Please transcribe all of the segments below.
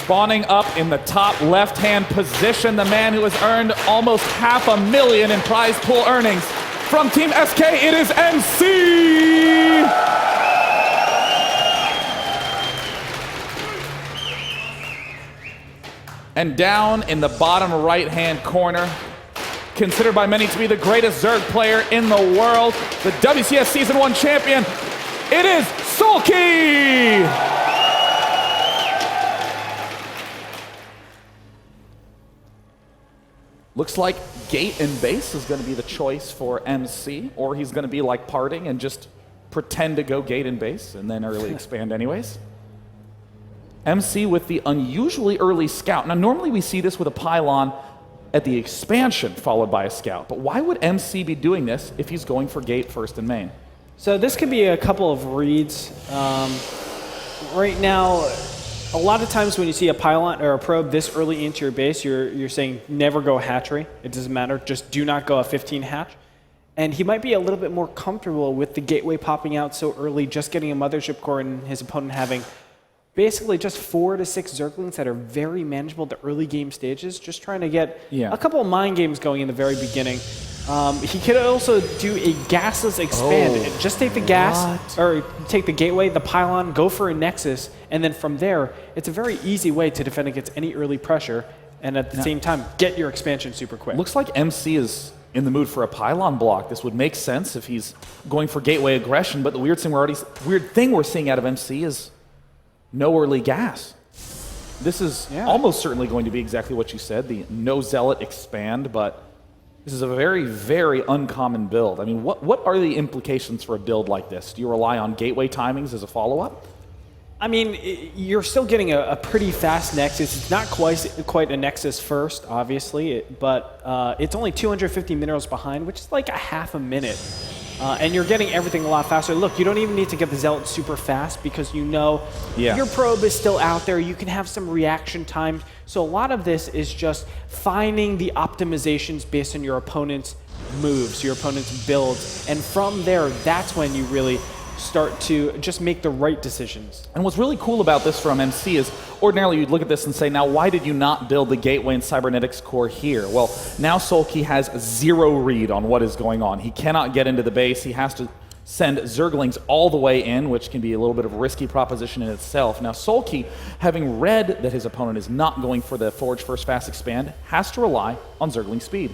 Spawning up in the top left-hand position, the man who has earned almost $500,000 in prize pool earnings. From Team SK, it is MC! And down in the bottom right-hand corner, considered by many to be the greatest Zerg player in the world, the WCS Season 1 champion, it is Soulkey! Looks like gate and base is going to be the choice for MC, or he's going to be like parting and just pretend to go gate and base and then early expand anyways. MC with the unusually early scout. Now normally we see this with a pylon at the expansion followed by a scout, but why would MC be doing this if he's going for gate first and main? So this could be a couple of reads. Right now, a lot of times when you see a pylon or a probe this early into your base, you're saying never go hatchery. It doesn't matter. Just do not go a 15 hatch. And he might be a little bit more comfortable with the gateway popping out so early, just getting a mothership core and his opponent having basically just 4 to 6 Zerglings that are very manageable at the early game stages, just trying to get a couple of mind games going in the very beginning. He could also do a gasless expand. Just take the gas, or take the gateway, the pylon, go for a nexus, and then from there, it's a very easy way to defend against any early pressure, and at the same time, get your expansion super quick. Looks like MC is in the mood for a pylon block. This would make sense if he's going for gateway aggression, but the weird thing we're seeing out of MC is no early gas. This is almost certainly going to be exactly what you said, the no zealot expand, but this is a very, very uncommon build. I mean, what are the implications for a build like this? Do you rely on gateway timings as a follow-up? I mean, you're still getting a pretty fast Nexus. It's not quite a Nexus first, obviously, but it's only 250 minerals behind, which is like a half a minute. And you're getting everything a lot faster. Look, you don't even need to get the Zealot super fast because you know your probe is still out there. You can have some reaction time. So a lot of this is just finding the optimizations based on your opponent's moves, your opponent's builds. And from there, that's when you really start to just make the right decisions. And what's really cool about this from MC is ordinarily you'd look at this and say, now why did you not build the gateway and cybernetics core here? Well, now Soulkey has 0 read on what is going on. He cannot get into the base. He has to send Zerglings all the way in, which can be a little bit of a risky proposition in itself. Now Soulkey, having read that his opponent is not going for the Forge First Fast Expand, has to rely on Zergling speed.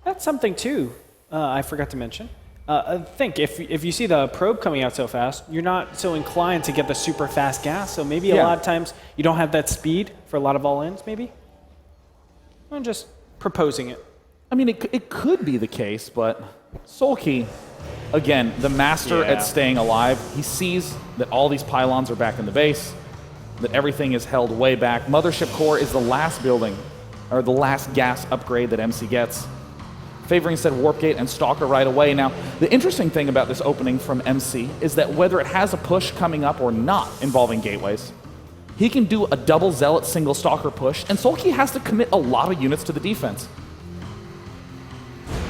That's something too, I forgot to mention. Think, if you see the probe coming out so fast, you're not so inclined to get the super fast gas, so maybe a lot of times you don't have that speed for a lot of all-ins, maybe? I'm just proposing it. I mean, it could be the case, but Soulkey, again, the master at staying alive, he sees that all these pylons are back in the base, that everything is held way back. Mothership Core is the last building, or the last gas upgrade that MC gets, favoring instead Warp Gate and Stalker right away. Now, the interesting thing about this opening from MC is that whether it has a push coming up or not involving gateways, he can do a double Zealot single Stalker push, and Soulkey has to commit a lot of units to the defense.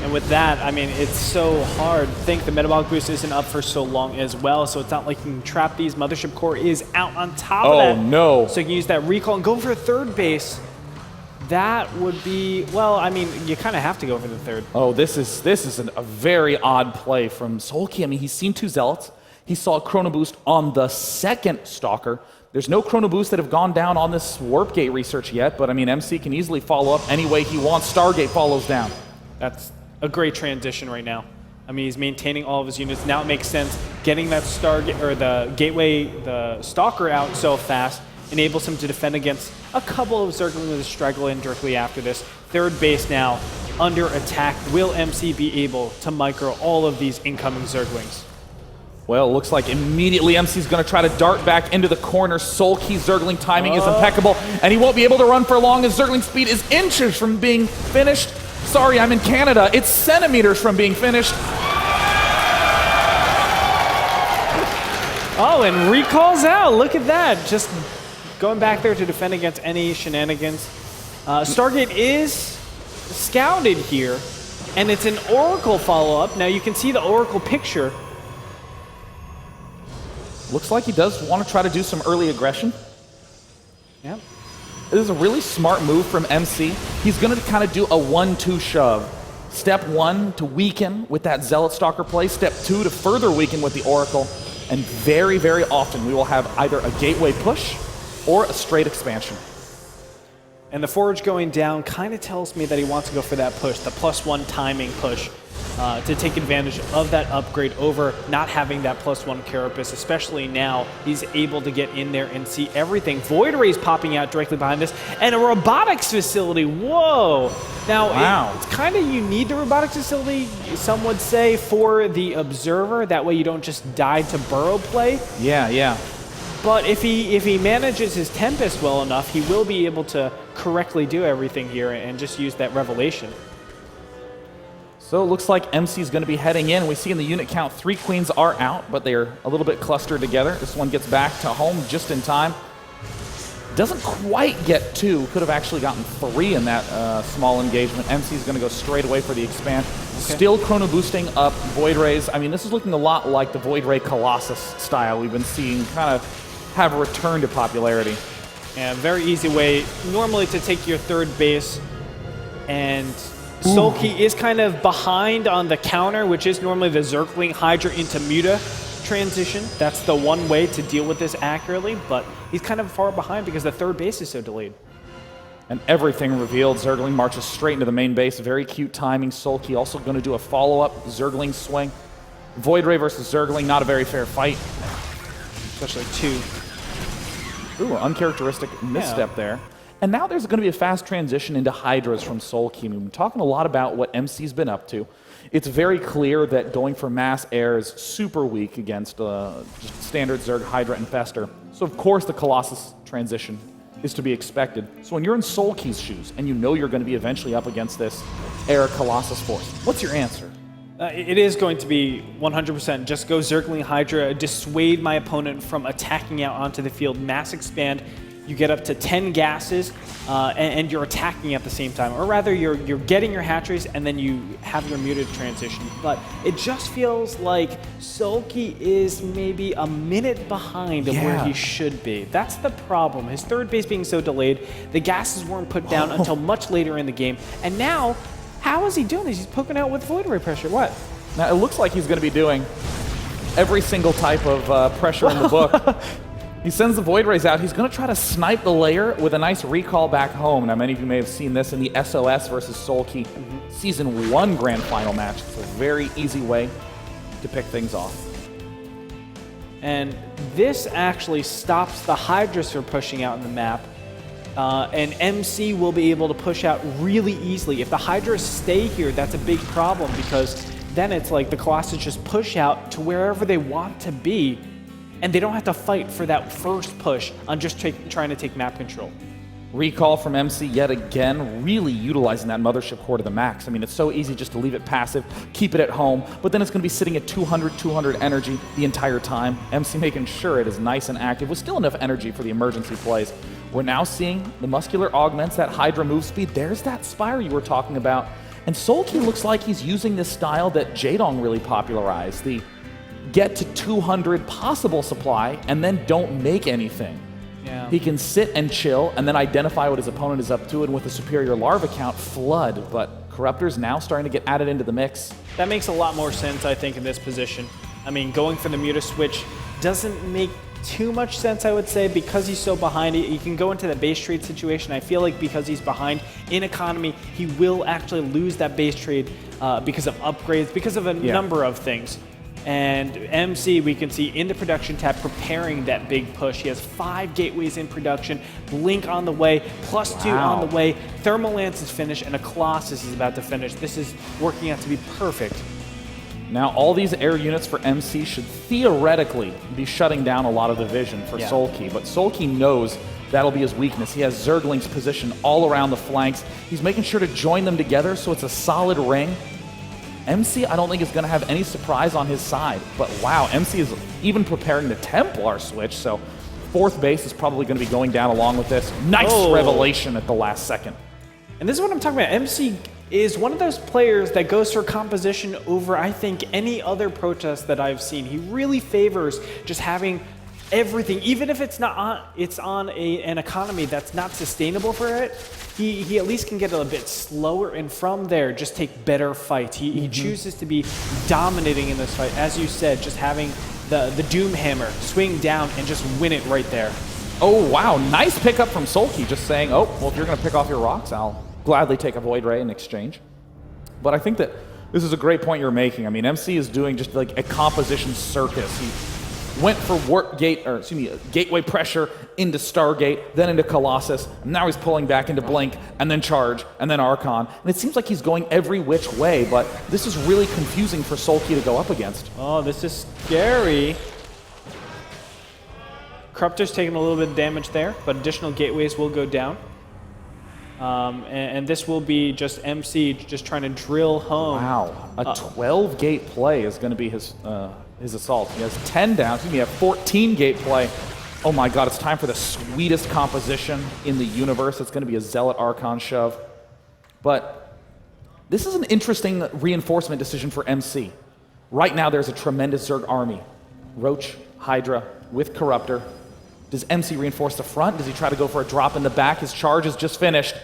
And with that, I mean, it's so hard. Think the metabolic boost isn't up for so long as well, so it's not like you can trap these. Mothership Core is out on top of that. Oh, no. So you can use that recall and go for a third base. That would be, well, I mean, you kind of have to go for the third. Oh, this is a very odd play from Soulkey. I mean, he's seen 2 Zealots. He saw a Chrono Boost on the second Stalker. There's no Chrono Boost that have gone down on this Warp Gate research yet, but I mean, MC can easily follow up any way he wants. Stargate follows down. That's a great transition right now. I mean, he's maintaining all of his units. Now it makes sense. Getting that Stargate, or the Gateway, the Stalker out so fast enables him to defend against a couple of Zerglings that struggle in directly after this. Third base now under attack. Will MC be able to micro all of these incoming Zerglings? Well, it looks like immediately MC's going to try to dart back into the corner. Soulkey Zergling timing is impeccable, and he won't be able to run for long as Zergling speed is inches from being finished. Sorry, I'm in Canada. It's centimeters from being finished. Oh, and recalls out. Look at that. Just going back there to defend against any shenanigans. Stargate is scouted here, and it's an Oracle follow-up. Now you can see the Oracle picture. Looks like he does want to try to do some early aggression. Yep. This is a really smart move from MC. He's going to kind of do a 1-2 shove. Step 1 to weaken with that Zealot Stalker play. Step 2 to further weaken with the Oracle. And very, very often we will have either a gateway push or a straight expansion. And the Forge going down kind of tells me that he wants to go for that push, the +1 timing push, to take advantage of that upgrade over not having that +1 Carapace, especially now he's able to get in there and see everything. Void Rays popping out directly behind this, and a robotics facility. Whoa! Now, wow. It's kind of, you need the robotics facility, some would say, for the Observer. That way you don't just die to burrow play. Yeah, yeah. But if he manages his Tempest well enough, he will be able to correctly do everything here and just use that Revelation. So it looks like MC's going to be heading in. We see in the unit count 3 queens are out, but they're a little bit clustered together. This one gets back to home just in time. Doesn't quite get 2. Could have actually gotten 3 in that small engagement. MC's going to go straight away for the expand. Okay. Still chrono boosting up Void Rays. I mean, this is looking a lot like the Void Ray Colossus style we've been seeing kind of have a return to popularity. Yeah, very easy way normally to take your third base, and Soulkey is kind of behind on the counter, which is normally the Zergling Hydra into Muta transition. That's the one way to deal with this accurately, but he's kind of far behind because the third base is so delayed. And everything revealed. Zergling marches straight into the main base. Very cute timing. Soulkey also going to do a follow-up Zergling swing. Void Ray versus Zergling, not a very fair fight. Especially 2. Ooh, uncharacteristic misstep there. And now there's going to be a fast transition into Hydras from Soulkey. We've been talking a lot about what MC's been up to. It's very clear that going for mass air is super weak against just standard Zerg, Hydra, and Fester. So of course the Colossus transition is to be expected. So when you're in Soulkey's shoes and you know you're going to be eventually up against this air Colossus force, what's your answer? It is going to be 100% just go Zergling Hydra, dissuade my opponent from attacking out onto the field, mass expand. You get up to 10 gases, and you're attacking at the same time. Or rather, you're getting your hatcheries, and then you have your muted transition. But it just feels like Soulkey is maybe a minute behind of where he should be. That's the problem. His third base being so delayed, the gases weren't put down until much later in the game. And now, how is he doing this? He's poking out with Void Ray pressure. What? Now, it looks like he's going to be doing every single type of pressure in the book. He sends the Void Rays out. He's going to try to snipe the layer with a nice recall back home. Now, many of you may have seen this in the SOS versus Soulkey Season 1 Grand Final match. It's a very easy way to pick things off. And this actually stops the Hydras from pushing out in the map. And MC will be able to push out really easily. If the Hydras stay here, that's a big problem because then it's like the Colossus just push out to wherever they want to be, and they don't have to fight for that first push on just trying to take map control. Recall from MC yet again, really utilizing that Mothership core to the max. I mean, it's so easy just to leave it passive, keep it at home, but then it's going to be sitting at 200 energy the entire time. MC making sure it is nice and active with still enough energy for the emergency plays. We're now seeing the muscular augments, that Hydra move speed. There's that Spire you were talking about. And Soulkey looks like he's using this style that Jaedong really popularized, the get to 200 possible supply and then don't make anything. Yeah. He can sit and chill and then identify what his opponent is up to, and with a superior larva count, flood. But Corruptor's now starting to get added into the mix. That makes a lot more sense, I think, in this position. I mean, going for the Muta switch doesn't make too much sense, I would say, because he's so behind. He can go into the base trade situation. I feel like because he's behind in economy, he will actually lose that base trade because of upgrades, because of a number of things. And MC, we can see in the production tab preparing that big push. He has 5 gateways in production, Blink on the way, +2 on the way, Thermal Lance is finished, and a Colossus is about to finish. This is working out to be perfect. Now, all these air units for MC should theoretically be shutting down a lot of the vision for Soulkey, but Soulkey knows that'll be his weakness. He has Zerglings positioned all around the flanks. He's making sure to join them together so it's a solid ring. MC, I don't think is going to have any surprise on his side, but wow, MC is even preparing the Templar switch, so 4th base is probably going to be going down along with this. Nice revelation at the last second. And this is what I'm talking about. MC is one of those players that goes for composition over, I think, any other protest that I've seen. He really favors just having everything, even if it's not on, it's on an economy that's not sustainable for it, he at least can get a bit slower, and from there just take better fights. He chooses to be dominating in this fight, as you said, just having the Doom Hammer swing down and just win it right there. Oh wow, nice pickup from Soulkey, just saying, oh, well, if you're going to pick off your rocks, I'll gladly take a Void Ray in exchange. But I think that this is a great point you're making. I mean, MC is doing just like a composition circus. He went for gateway pressure into Stargate, then into Colossus, and now he's pulling back into Blink, and then Charge, and then Archon. And it seems like he's going every which way, but this is really confusing for Soulkey to go up against. Oh, this is scary. Corruptor's taking a little bit of damage there, but additional gateways will go down. And this will be just MC just trying to drill home. Wow, a 12-gate play is going to be his assault. He has 10 down, he has 14-gate play. Oh my god, it's time for the sweetest composition in the universe. It's going to be a Zealot Archon shove. But this is an interesting reinforcement decision for MC. Right now there's a tremendous Zerg army. Roach, Hydra, with Corruptor. Does MC reinforce the front? Does he try to go for a drop in the back? His charge is just finished.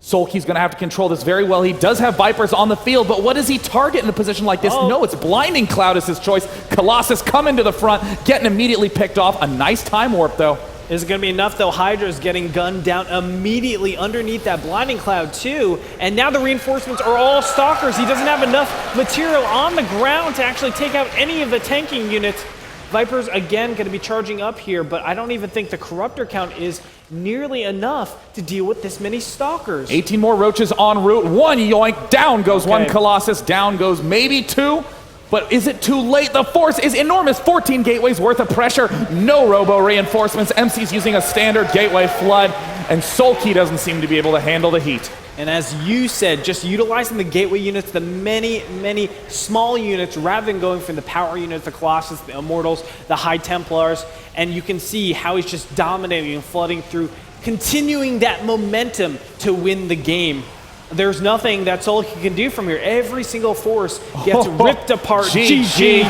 Soulkey's going to have to control this very well. He does have Vipers on the field, but what does he target in a position like this? No, it's Blinding Cloud is his choice. Colossus coming to the front, getting immediately picked off. A nice time warp, though. Is it going to be enough, though? Hydra's getting gunned down immediately underneath that Blinding Cloud, too. And now the reinforcements are all Stalkers. He doesn't have enough material on the ground to actually take out any of the tanking units. Vipers, again, going to be charging up here, but I don't even think the Corruptor count is nearly enough to deal with this many Stalkers. 18 more Roaches en route. One yoink. Down goes one Colossus. Down goes maybe two. But is it too late? The force is enormous. 14 gateways worth of pressure. No robo reinforcements. MC's using a standard gateway flood, and Soulkey doesn't seem to be able to handle the heat. And as you said, just utilizing the gateway units, the many, many small units, rather than going for the power units, the Colossus, the Immortals, the High Templars, and you can see how he's just dominating and flooding through, continuing that momentum to win the game. There's nothing that Soulkey can do from here. Every single force gets ripped apart. GG.